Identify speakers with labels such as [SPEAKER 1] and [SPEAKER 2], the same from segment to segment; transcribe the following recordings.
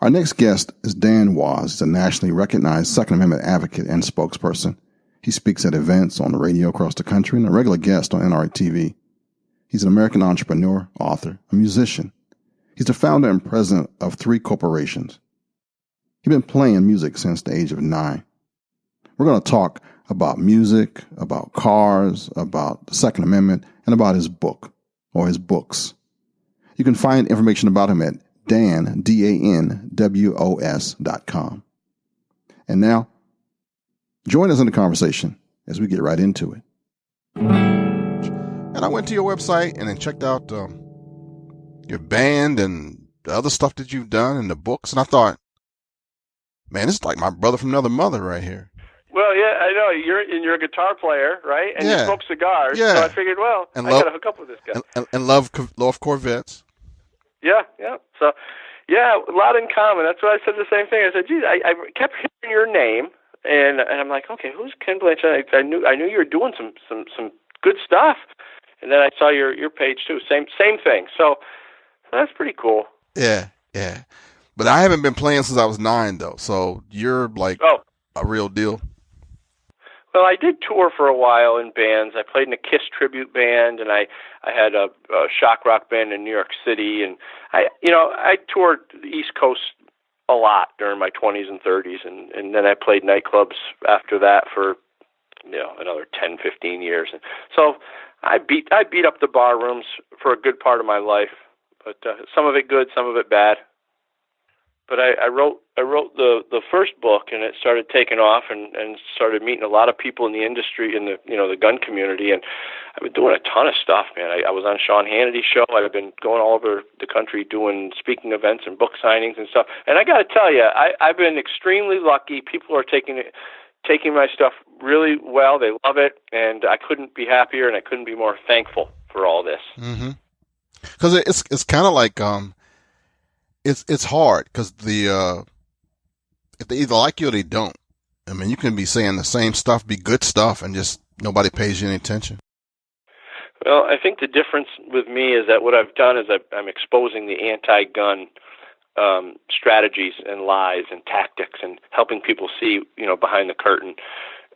[SPEAKER 1] Our next guest is Dan Wos. He's a nationally recognized Second Amendment advocate and spokesperson. He speaks at events on the radio across the country and a regular guest on NRA TV. He's an American entrepreneur, author, a musician. He's the founder and president of 3 corporations. He's been playing music since the age of 9. We're going to talk about music, about cars, about the Second Amendment, and about his book, or his books. You can find information about him at danwos.com. And now, join us in the conversation as we get right into it. And I went to your website and then checked out your band and the other stuff that you've done and the books, and I thought, man, this is like my brother from another mother right here.
[SPEAKER 2] Well, yeah, I know. You're a guitar player, right? And you smoke cigars, so I figured, well, I got to hook up with this guy.
[SPEAKER 1] And love Corvettes.
[SPEAKER 2] Yeah. So, yeah, a lot in common. That's why I said the same thing. I said, geez, I kept hearing your name, and I'm like, okay, who's Kenn Blanchard? I knew you were doing some good stuff, and then I saw your page too. Same thing. So that's pretty cool.
[SPEAKER 1] Yeah. But I haven't been playing since I was 9, though. So you're like a real deal.
[SPEAKER 2] Well, I did tour for a while in bands. I played in a Kiss tribute band, and I had a shock rock band in New York City, and I toured the East Coast a lot during my 20s and 30s, and then I played nightclubs after that for another 10, 15 years. And so I beat up the bar rooms for a good part of my life, but some of it good, some of it bad. But I wrote the first book, and it started taking off, and started meeting a lot of people in the industry, in the gun community, and I've been doing a ton of stuff, man. I was on Sean Hannity's show. I've been going all over the country doing speaking events and book signings and stuff. And I got to tell you, I've been extremely lucky. People are taking my stuff really well. They love it, and I couldn't be happier, and I couldn't be more thankful for all this.
[SPEAKER 1] Mm-hmm. Because it's kind of like It's hard because if they either like you or they don't. I mean, you can be saying the same stuff, be good stuff, and just nobody pays you any attention.
[SPEAKER 2] Well, I think the difference with me is that what I've done is I'm exposing the anti-gun strategies and lies and tactics, and helping people see, behind the curtain.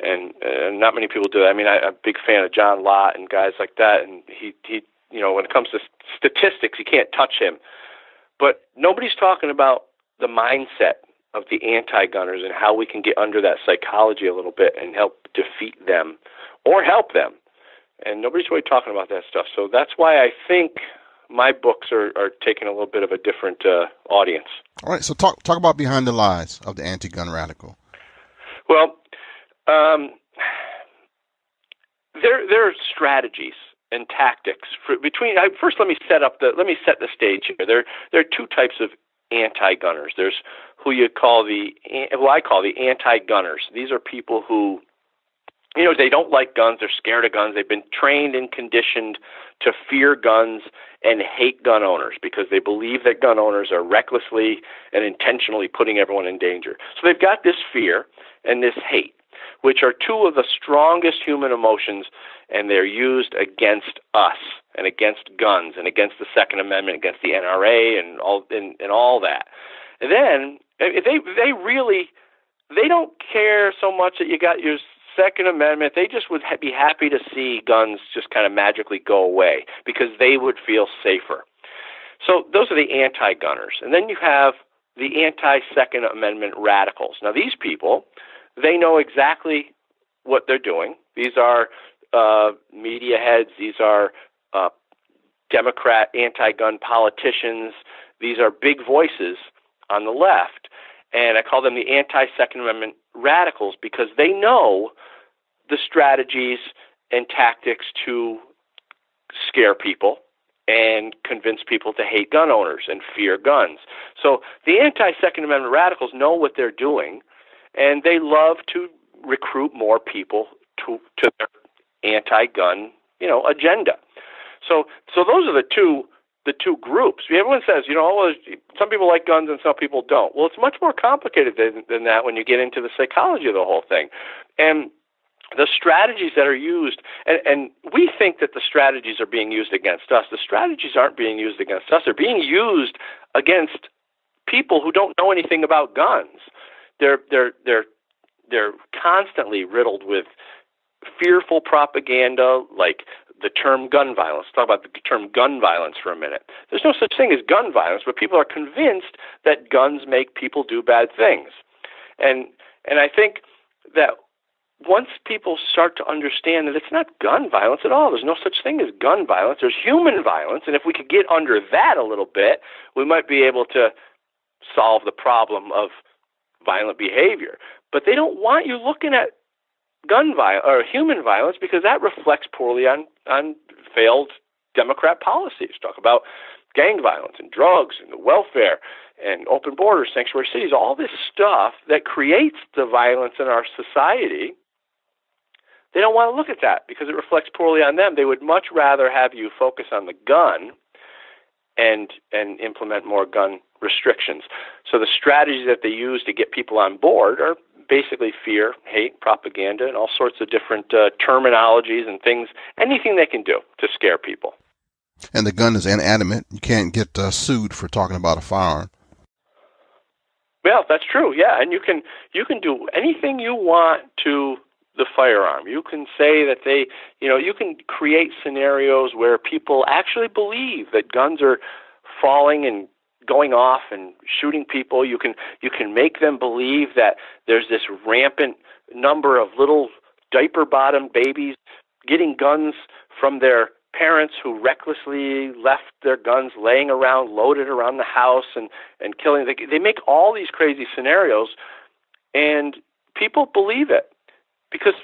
[SPEAKER 2] And not many people do that. I mean, I'm a big fan of John Lott and guys like that, and he when it comes to statistics, you can't touch him. But nobody's talking about the mindset of the anti-gunners and how we can get under that psychology a little bit and help defeat them or help them. And nobody's really talking about that stuff. So that's why I think my books are taking a little bit of a different audience.
[SPEAKER 1] All right, so talk about behind the lies of the anti-gun radical.
[SPEAKER 2] Well, there are strategies and tactics first. Let me set the stage here. There are 2 types of anti-gunners. There's who I call the anti-gunners. These are people who, they don't like guns. They're scared of guns. They've been trained and conditioned to fear guns and hate gun owners because they believe that gun owners are recklessly and intentionally putting everyone in danger. So they've got this fear and this hate, which are 2 of the strongest human emotions, and they're used against us and against guns and against the Second Amendment, against the NRA and all that. And then they don't care so much that you got your Second Amendment. They just would be happy to see guns just kind of magically go away because they would feel safer. So those are the anti-gunners. And then you have the anti-Second Amendment radicals. Now these people, they know exactly what they're doing. These are media heads. These are Democrat anti-gun politicians. These are big voices on the left. And I call them the anti-Second Amendment radicals because they know the strategies and tactics to scare people and convince people to hate gun owners and fear guns. So the anti-Second Amendment radicals know what they're doing, and they love to recruit more people to their anti-gun, agenda. So those are the two groups. Everyone says, some people like guns and some people don't. Well, it's much more complicated than that when you get into the psychology of the whole thing. And the strategies that are used, and we think that the strategies are being used against us. The strategies aren't being used against us. They're being used against people who don't know anything about guns. They're constantly riddled with fearful propaganda, like the term gun violence. Let's talk about the term gun violence for a minute. There's no such thing as gun violence, but people are convinced that guns make people do bad things. And I think that once people start to understand that it's not gun violence at all, there's no such thing as gun violence, there's human violence, and if we could get under that a little bit, we might be able to solve the problem of violent behavior. But they don't want you looking at gun violence or human violence because that reflects poorly on failed Democrat policies. Talk about gang violence and drugs and the welfare and open borders, sanctuary cities, all this stuff that creates the violence in our society. They don't want to look at that because it reflects poorly on them. They would much rather have you focus on the gun and implement more gun restrictions. So the strategies that they use to get people on board are basically fear, hate, propaganda, and all sorts of different terminologies and things, anything they can do to scare people.
[SPEAKER 1] And the gun is inanimate. You can't get sued for talking about a firearm.
[SPEAKER 2] Well, that's true, yeah. And you can do anything you want to the firearm. You can say that you can create scenarios where people actually believe that guns are falling and going off and shooting people. You can make them believe that there's this rampant number of little diaper-bottomed babies getting guns from their parents who recklessly left their guns laying around, loaded around the house, and killing. They make all these crazy scenarios, and people believe it because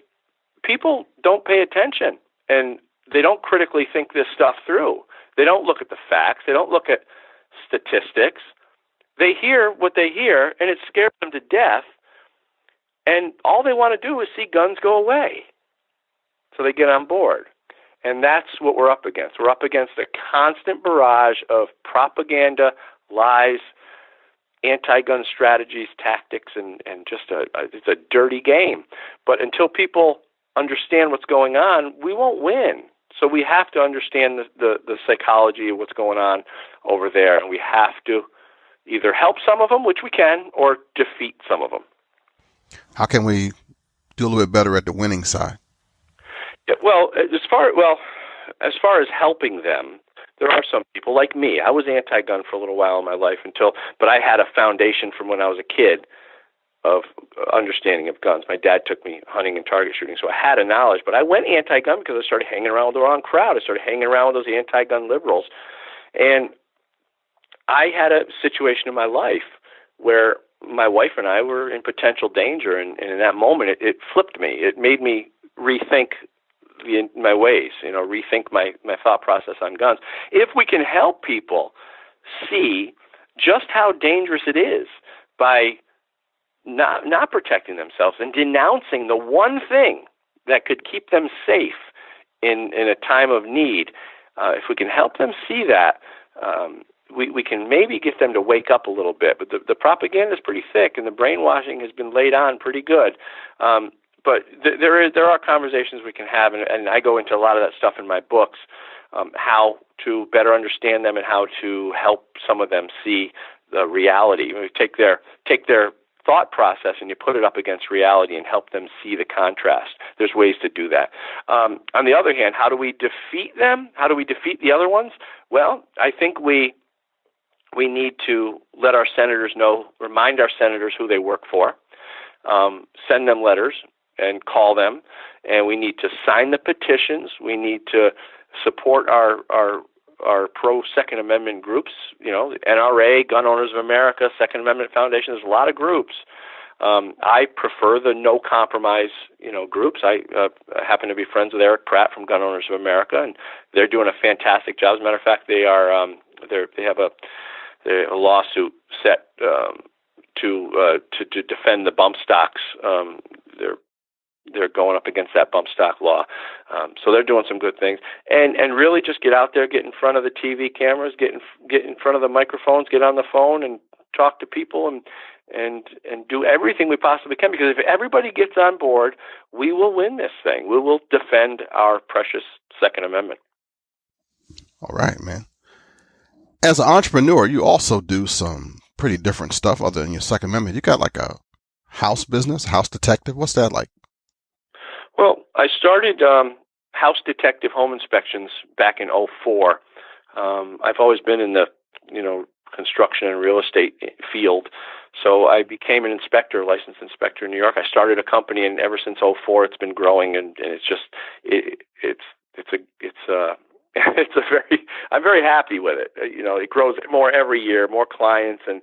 [SPEAKER 2] people don't pay attention, and they don't critically think this stuff through. They don't look at the facts. They don't look at statistics. They hear what they hear, and it scares them to death, and all they want to do is see guns go away. So they get on board. And that's what we're up against. We're up against a constant barrage of propaganda, lies, anti-gun strategies, tactics, and just it's a dirty game. But until people understand what's going on, we won't win. So we have to understand the psychology of what's going on over there, and we have to either help some of them, which we can, or defeat some of them.
[SPEAKER 1] How can we do a little bit better at the winning side?
[SPEAKER 2] Yeah, well, as far as helping them, there are some people like me. I was anti-gun for a little while in my life but I had a foundation from when I was a kid of understanding of guns. My dad took me hunting and target shooting, so I had a knowledge. But I went anti-gun because I started hanging around with the wrong crowd. I started hanging around with those anti-gun liberals. And I had a situation in my life where my wife and I were in potential danger, and in that moment it flipped me. It made me rethink my ways, rethink my thought process on guns. If we can help people see just how dangerous it is by not protecting themselves and denouncing the one thing that could keep them safe in a time of need, if we can help them see that, we can maybe get them to wake up a little bit. But the propaganda is pretty thick, and the brainwashing has been laid on pretty good. But there are conversations we can have, and I go into a lot of that stuff in my books, how to better understand them and how to help some of them see the reality. You take their thought process and you put it up against reality and help them see the contrast. There's ways to do that. On the other hand, how do we defeat them? How do we defeat the other ones? Well, I think we need to let our senators know, remind our senators who they work for, send them letters and call them, and we need to sign the petitions. We need to support our pro-Second Amendment groups, NRA, Gun Owners of America, Second Amendment Foundation. There's a lot of groups. I prefer the no compromise, groups. I happen to be friends with Eric Pratt from Gun Owners of America, and they're doing a fantastic job. As a matter of fact, they have a lawsuit set to defend the bump stocks. They're going up against that bump stock law. So they're doing some good things. And really just get out there, get in front of the TV cameras, get in front of the microphones, get on the phone and talk to people and do everything we possibly can. Because if everybody gets on board, we will win this thing. We will defend our precious Second Amendment.
[SPEAKER 1] All right, man. As an entrepreneur, you also do some pretty different stuff other than your Second Amendment. You got like a house business, house detective. What's that like?
[SPEAKER 2] Well, I started house detective home inspections back in '04. I've always been in the, construction and real estate field. So I became an inspector, licensed inspector in New York. I started a company, and ever since '04, it's been growing, and it's just I'm very happy with it. It grows more every year, more clients, and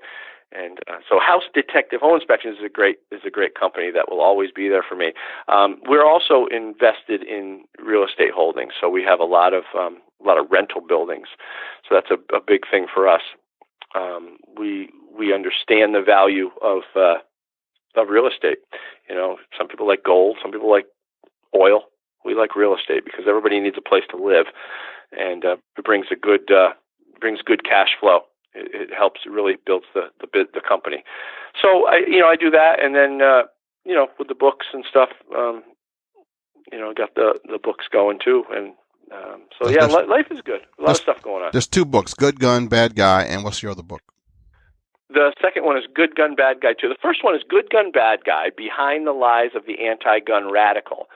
[SPEAKER 2] so House Detective Home Inspections is a great company that will always be there for me. We're also invested in real estate holdings, so we have a lot of rental buildings. So that's a big thing for us. We understand the value of real estate. Some people like gold, some people like oil. We like real estate because everybody needs a place to live, and it brings good cash flow. It helps. It really builds the company. So I do that, and then with the books and stuff, got the books going too, and life is good. A lot of stuff going on.
[SPEAKER 1] There's 2 books: Good Gun, Bad Guy, and what's your other book?
[SPEAKER 2] The second one is Good Gun, Bad Guy 2. The first one is Good Gun, Bad Guy: Behind the Lies of the Anti-Gun Radical.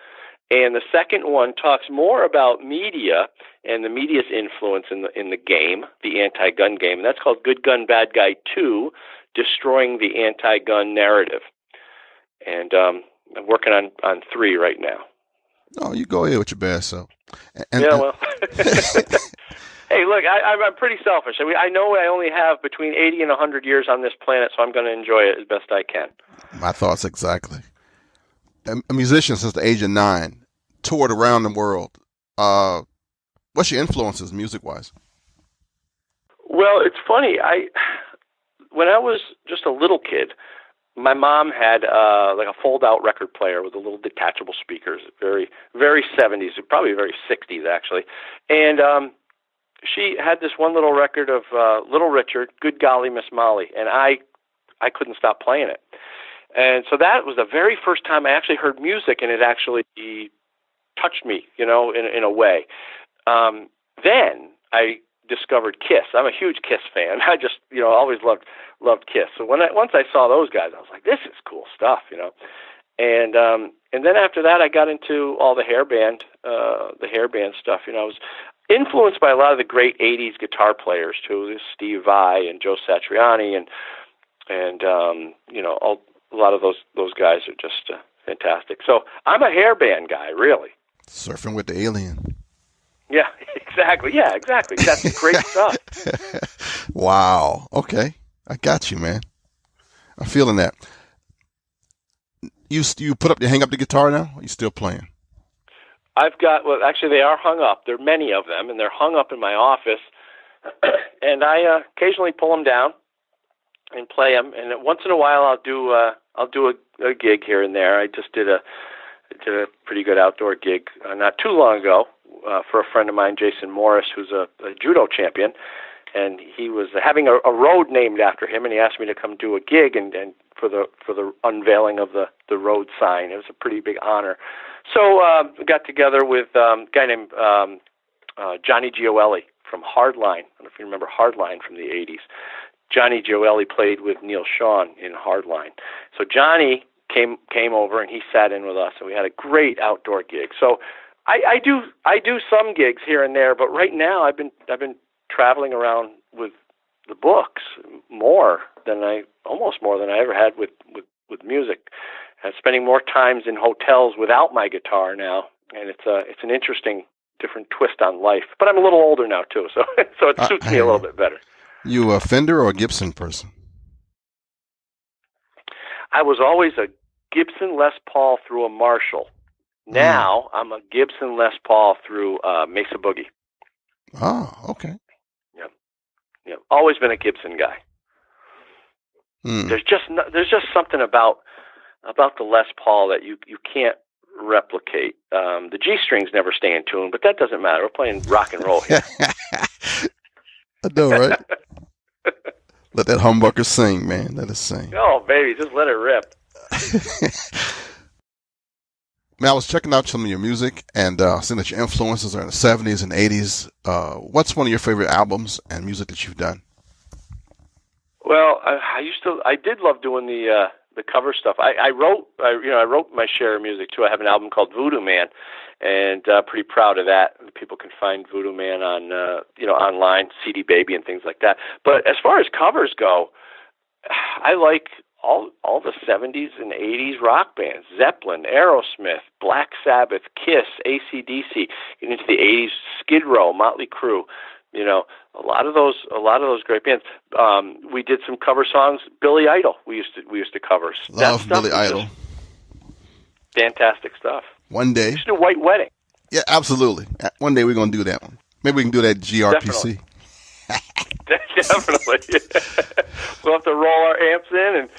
[SPEAKER 2] And the second one talks more about media and the media's influence in the game, the anti-gun game. And that's called Good Gun, Bad Guy 2, Destroying the Anti-Gun Narrative. And I'm working on 3 right now.
[SPEAKER 1] Oh, you go ahead with your bad self.
[SPEAKER 2] Well. Hey, look, I'm pretty selfish. I know I only have between 80 and 100 years on this planet, so I'm going to enjoy it as best I can.
[SPEAKER 1] My thoughts exactly. A musician since the age of 9, toured around the world. What's your influences music-wise?
[SPEAKER 2] Well, it's funny. When I was just a little kid, my mom had like a fold-out record player with the little detachable speakers, very, very 70s, probably very 60s actually, and she had this one little record of Little Richard, Good Golly Miss Molly, and I couldn't stop playing it. And so that was the very first time I actually heard music, and it actually touched me, in a way. Then I discovered Kiss. I'm a huge Kiss fan. I just, always loved Kiss. So once I saw those guys, I was like, this is cool stuff, And then after that, I got into all the hair band stuff. I was influenced by a lot of the great '80s guitar players too, Steve Vai and Joe Satriani, and a lot of those guys are just fantastic. So I'm a hairband guy, really.
[SPEAKER 1] Surfing with the alien.
[SPEAKER 2] Yeah, exactly. That's great stuff.
[SPEAKER 1] Wow. Okay. I got you, man. I'm feeling that. You hang up the guitar now? Or are you still playing?
[SPEAKER 2] Actually they are hung up. There are many of them, and they're hung up in my office. And I occasionally pull them down and play them. And once in a while I'll do a gig here and there. I just did a pretty good outdoor gig not too long ago for a friend of mine, Jason Morris, who's a judo champion, and he was having a road named after him, and he asked me to come do a gig and for the unveiling of the road sign. It was a pretty big honor. So we got together with a guy named Johnny Gioeli from Hardline. I don't know if you remember Hardline from the 80s. Johnny Gioeli played with Neil Schon in Hardline. So Johnny came over and he sat in with us, and we had a great outdoor gig. So I do some gigs here and there, but right now I've been traveling around with the books almost more than I ever had with music. And spending more times in hotels without my guitar now, and it's an interesting different twist on life. But I'm a little older now too, so it suits me a little bit better.
[SPEAKER 1] You a Fender or a Gibson person?
[SPEAKER 2] I was always a Gibson Les Paul through a Marshall. Now I'm a Gibson Les Paul through Mesa Boogie.
[SPEAKER 1] Oh, okay.
[SPEAKER 2] Yep. Always been a Gibson guy. There's just something about the Les Paul that you can't replicate. The G strings never stay in tune, but that doesn't matter. We're playing rock and roll here.
[SPEAKER 1] I know, right? Let that humbucker sing, man. Let it sing.
[SPEAKER 2] Oh, baby, just let it rip.
[SPEAKER 1] Man, I was checking out some of your music and seeing that your influences are in the 70s and 80s. What's one of your favorite albums and music that you've done?
[SPEAKER 2] Well, I did love doing the cover stuff. I wrote my share of music too. I have an album called Voodoo Man, and pretty proud of that. People can find Voodoo Man on online, CD Baby and things like that. But as far as covers go, I like all the 70s and 80s rock bands: Zeppelin, Aerosmith, Black Sabbath, Kiss, AC/DC. Into the 80s, Skid Row, Motley Crue. A lot of those great bands. We did some cover songs. Billy Idol, we used to cover.
[SPEAKER 1] Love Billy Idol.
[SPEAKER 2] Fantastic stuff.
[SPEAKER 1] One day.
[SPEAKER 2] We should do White Wedding.
[SPEAKER 1] Yeah, absolutely. One day we're going to do that one. Maybe we can do that GRPC.
[SPEAKER 2] Definitely. We'll have to roll our amps in and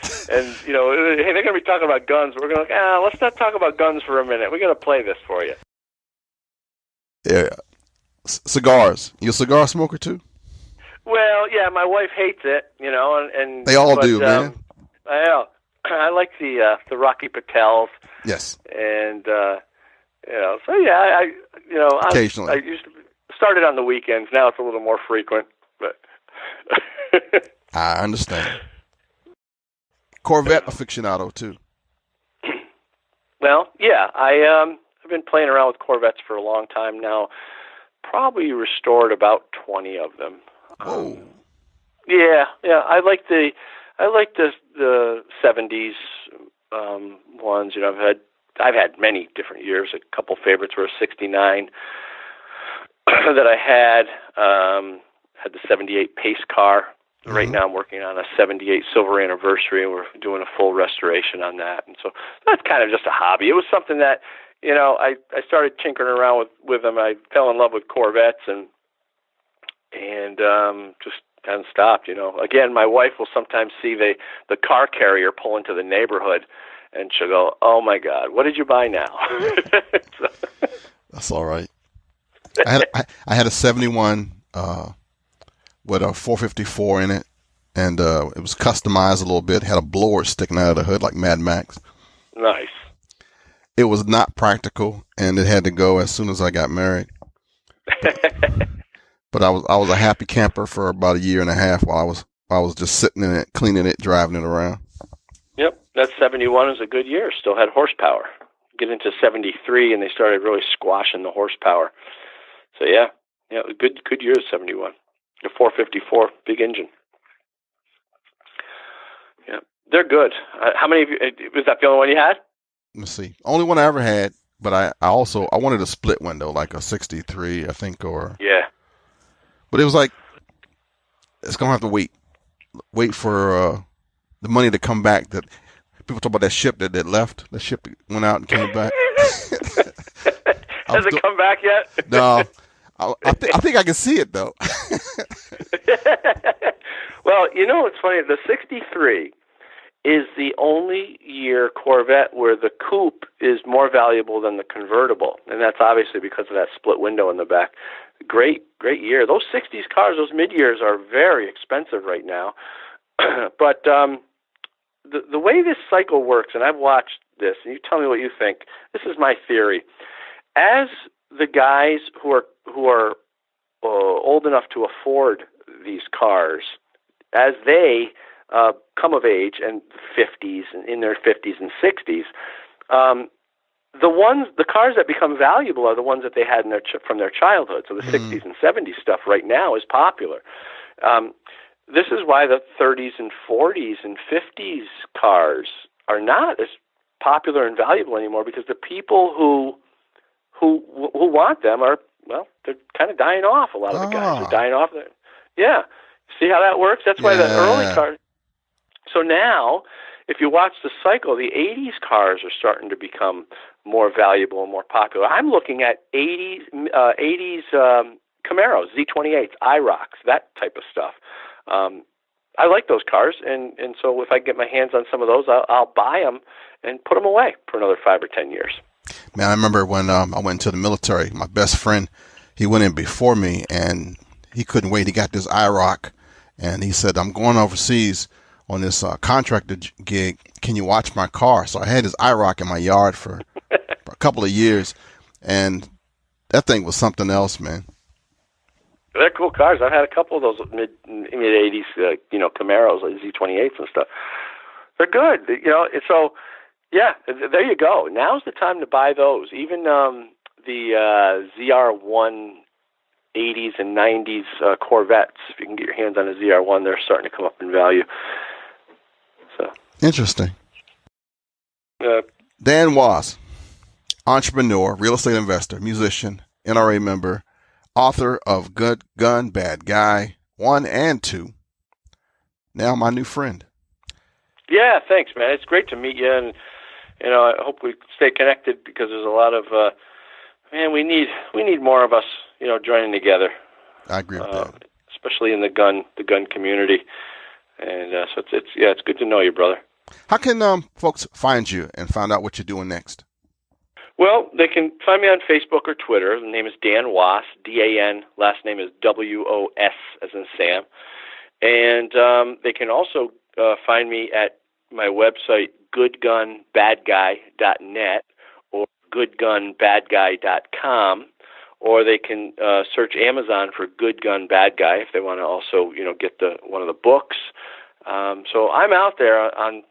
[SPEAKER 2] hey, they're going to be talking about guns. We're going to let's not talk about guns for a minute. We're going to play this for you.
[SPEAKER 1] Yeah. Cigars. You a cigar smoker too?
[SPEAKER 2] Well, yeah, my wife hates it, and
[SPEAKER 1] they all do, man.
[SPEAKER 2] I like the Rocky Patels.
[SPEAKER 1] Yes.
[SPEAKER 2] And so yeah,
[SPEAKER 1] occasionally.
[SPEAKER 2] I used to start it on the weekends. Now it's a little more frequent, but
[SPEAKER 1] I understand. Corvette aficionado too.
[SPEAKER 2] Well, yeah, I've been playing around with Corvettes for a long time now. Probably restored about 20 of them.
[SPEAKER 1] Oh.
[SPEAKER 2] Yeah. I like the 70s ones. I've had many different years. A couple favorites were a 69 that I had. Had the 78 pace car. Mm-hmm. Right now I'm working on a 78 silver anniversary, and we're doing a full restoration on that. And so that's kind of just a hobby. It was something that I started tinkering around with them. I fell in love with Corvettes and just kind of stopped. Again, my wife will sometimes see the car carrier pull into the neighborhood, and she'll go, "Oh my God, what did you buy now?"
[SPEAKER 1] That's all right. I had a 71 with a 454 in it, and it was customized a little bit. Had a blower sticking out of the hood like Mad Max.
[SPEAKER 2] Nice.
[SPEAKER 1] It was not practical, and it had to go as soon as I got married. But I was a happy camper for about a year and a half while I was just sitting in it, cleaning it, driving it around. Yep,
[SPEAKER 2] that 71 was a good year. Still had horsepower. Get into 73, and they started really squashing the horsepower. So yeah, good year 71. The 454, big engine. Yeah, they're good. How many of you? Was that the only one you had?
[SPEAKER 1] Let me see. Only one I ever had, but I wanted a split window, like a 63, I think, or
[SPEAKER 2] yeah.
[SPEAKER 1] But it was like, it's gonna have to wait for the money to come back. That people talk about that ship that left. The ship that went out and came back.
[SPEAKER 2] Has it come back yet?
[SPEAKER 1] No, I think I can see it though.
[SPEAKER 2] Well, it's funny. The 63 is the only year Corvette where the coupe is more valuable than the convertible, and that's obviously because of that split window in the back. Great year. Those 60s cars, those mid-years are very expensive right now. But the way this cycle works, and I've watched this, and you tell me what you think. This is my theory. As the guys who are old enough to afford these cars, as they come of age and 50s and in their 50s and 60s, the cars that become valuable are the ones that they had from their childhood. So the 60s and 70s stuff right now is popular. This is why the 30s and 40s and 50s cars are not as popular and valuable anymore, because the people who want them are, well, they're kind of dying off. A lot of the guys are dying off. Yeah. See how that works? That's why the early cars. So now, if you watch the cycle, the 80s cars are starting to become more valuable and more popular. I'm looking at 80s Camaros, Z28s, IROCs, that type of stuff. I like those cars, and so if I get my hands on some of those, I'll buy them and put them away for another 5 or 10 years.
[SPEAKER 1] Man, I remember when I went into the military, my best friend, he went in before me, and he couldn't wait. He got this IROC, and he said, "I'm going overseas on this contractor gig. Can you watch my car?" So I had this IROC in my yard for a couple of years, and that thing was something else, man.
[SPEAKER 2] They're cool cars. I've had a couple of those mid '80s, Camaros, like Z28s and stuff. They're good, And so, yeah, there you go. Now's the time to buy those. Even the ZR1 80s and 90s Corvettes. If you can get your hands on a ZR1, they're starting to come up in value. So
[SPEAKER 1] interesting. Dan Wos, entrepreneur, real estate investor, musician, NRA member, author of Good Gun, Bad Guy 1 and 2. Now my new friend.
[SPEAKER 2] Yeah, thanks, man. It's great to meet you, and I hope we stay connected because there's a lot of we need more of us, joining together.
[SPEAKER 1] I agree with that,
[SPEAKER 2] especially in the gun community, and so it's good to know you, brother.
[SPEAKER 1] How can folks find you and find out what you're doing next?
[SPEAKER 2] Well, they can find me on Facebook or Twitter. The name is Dan Wos, D-A-N. Last name is W-O-S, as in Sam. And they can also find me at my website, goodgunbadguy.net or goodgunbadguy.com, or they can search Amazon for Good Gun Bad Guy if they want to also, get one of the books. So I'm out there on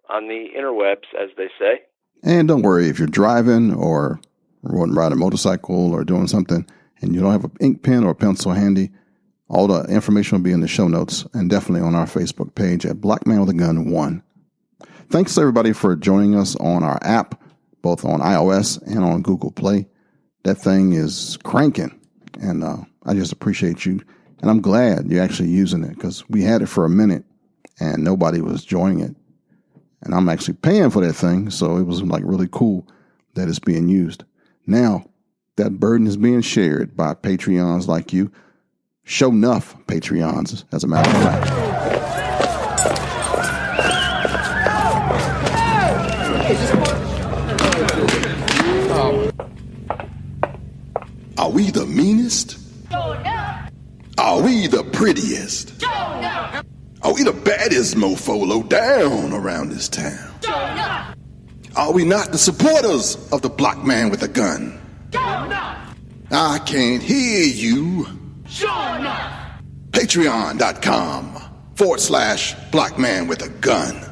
[SPEAKER 2] the interwebs, as they say.
[SPEAKER 1] And don't worry, if you're driving or riding a motorcycle or doing something and you don't have an ink pen or a pencil handy, all the information will be in the show notes and definitely on our Facebook page at Black Man with a Gun 1. Thanks everybody for joining us on our app, both on iOS and on Google Play. That thing is cranking, and I just appreciate you. And I'm glad you're actually using it because we had it for a minute and nobody was joining it. And I'm actually paying for that thing, so it was really cool that it's being used. Now, that burden is being shared by Patreons like you. Show enough Patreons, as a matter of fact. Are we the meanest? Are we the prettiest? Are we the baddest mofo low down around this town? Are we not the supporters of the Black Man with a Gun? I can't hear you. Patreon.com/Black Man with a Gun.